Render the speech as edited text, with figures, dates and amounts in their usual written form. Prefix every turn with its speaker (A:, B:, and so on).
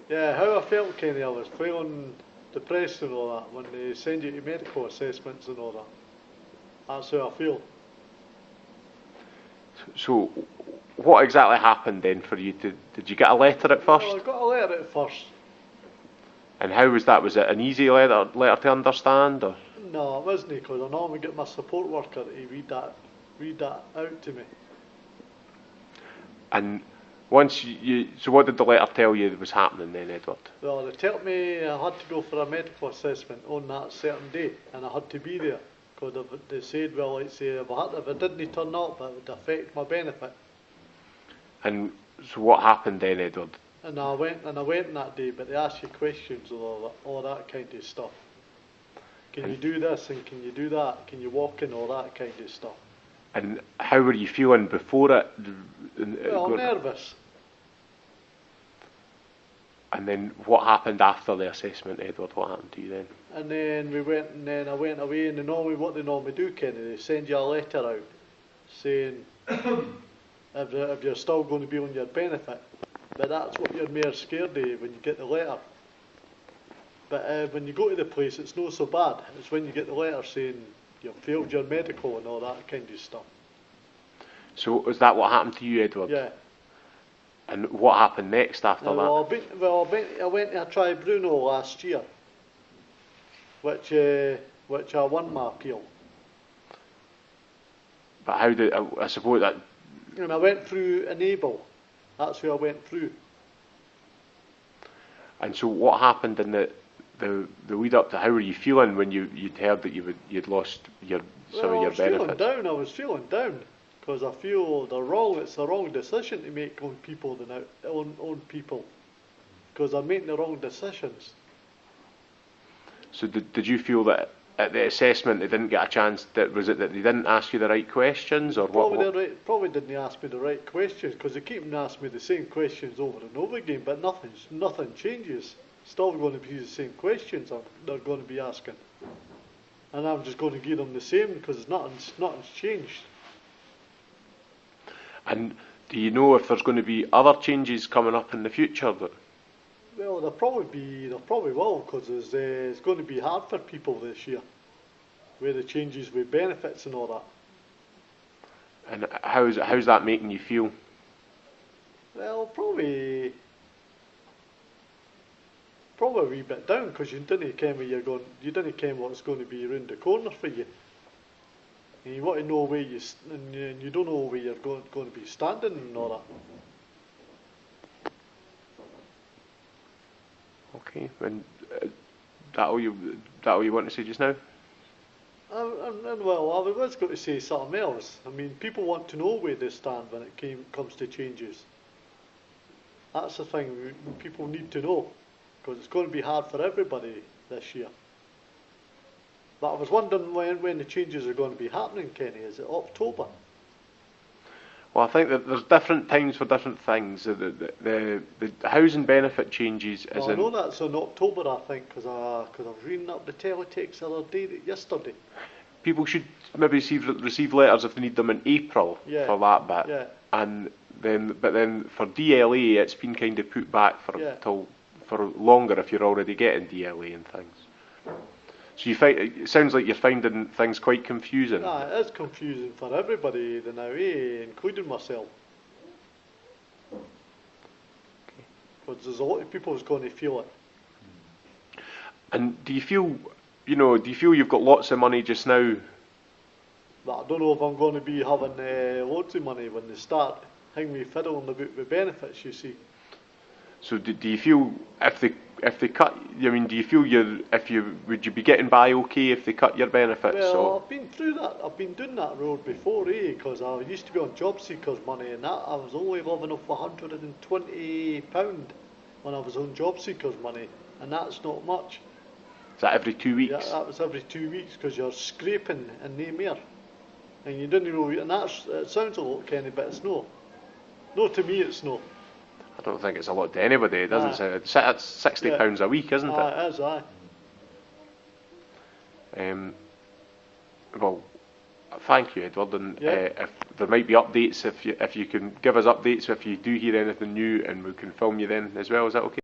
A: Yeah, how I felt, Kenny, I was feeling depressed and all that when they send you to medical assessments and all that. That's how I feel.
B: So, what exactly happened then for you? Did you get a letter at first?
A: Well, I got a letter at first.
B: And how was that? Was it an easy letter to understand, or?
A: No, it wasn't, because I normally get my support worker to read that out to me.
B: And once so what did the letter tell you was happening then, Edward?
A: Well, they told me I had to go for a medical assessment on that certain day, and I had to be there, because they said, well, like say, if I didn't turn up, it would affect my benefit.
B: And so what happened then, Edward?
A: And I went that day, but they asked you questions and all that kind of stuff. Can you do this and can you do that? Can you walk and all that kind of stuff?
B: And how were you feeling before it?
A: Well, nervous.
B: And then what happened after the assessment, Edward? What happened to you then?
A: And then I went away, and what they normally do, Kenny, they send you a letter out saying if you're still going to be on your benefit. But that's what you're more scared of when you get the letter. But when you go to the place, it's not so bad. It's when you get the letter saying you've failed your medical and all that kind of stuff.
B: So is that what happened to you, Edward?
A: Yeah.
B: And what happened next after that?
A: I went to a tribunal last year, which I won my appeal.
B: But how did I suppose that?
A: And I went through Enable. That's who I went through.
B: And so what happened in the lead up to? How were you feeling when you'd heard that you'd lost some of your benefits?
A: I was feeling down because I feel it's the wrong decision to make on people on people, because they're making the wrong decisions.
B: So did you feel that at the assessment they didn't get a chance? Was it that they didn't ask you the right questions, or what?
A: Probably didn't ask me the right questions, because they keep asking me the same questions over and over again, but nothing changes. Still going to be the same questions they're going to be asking, and I'm just going to give them the same because nothing's changed.
B: And do you know if there's going to be other changes coming up in the future?
A: Well, there probably will, because it's going to be hard for people this year, with the changes with benefits and all that.
B: And how's that making you feel?
A: Well, probably a wee bit down, because you didn't ken what's going to be around the corner for you, and you want to know where and you don't know where you're going to be standing and all that.
B: Okay, and that all you want to say just now?
A: Well, I was going to say something else. I mean, people want to know where they stand when it comes to changes. That's the thing people need to know, because it's going to be hard for everybody this year. But I was wondering when the changes are going to be happening, Kenny. Is it October?
B: Well, I think that there's different times for different things. The housing benefit changes is
A: I know that's in October, I think, because I was reading up the teletext the other day, yesterday.
B: People should maybe receive letters if they need them in April for that bit.
A: Yeah.
B: And then for DLA, it's been kind of put back for longer if you're already getting DLA and things. So it sounds like you're finding things quite confusing.
A: Nah, it is confusing for everybody now, including myself. Because there's a lot of people who's going to feel it.
B: And do you feel you've got lots of money just now?
A: But I don't know if I'm going to be having loads of money when they start hanging me fiddling about the benefits, you see.
B: So do you feel if they cut? I mean, do you feel would you be getting by okay if they cut your benefits?
A: Well, I've been through that. I've been doing that road before, because I used to be on job seekers money, and that I was only living off £120 when I was on job seekers money, and that's not much.
B: Is that every 2 weeks?
A: Yeah, that was every 2 weeks, because you're scraping and no more, and you didn't know. And it sounds a lot, Kenny, but it's no. No, to me, it's no.
B: I don't think it's a lot to anybody. It doesn't sound. It's £60 a week, isn't it?
A: It is, aye.
B: Well, thank you, Edward. And if there might be updates, if you can give us updates if you do hear anything new, and we can film you then as well. Is that okay?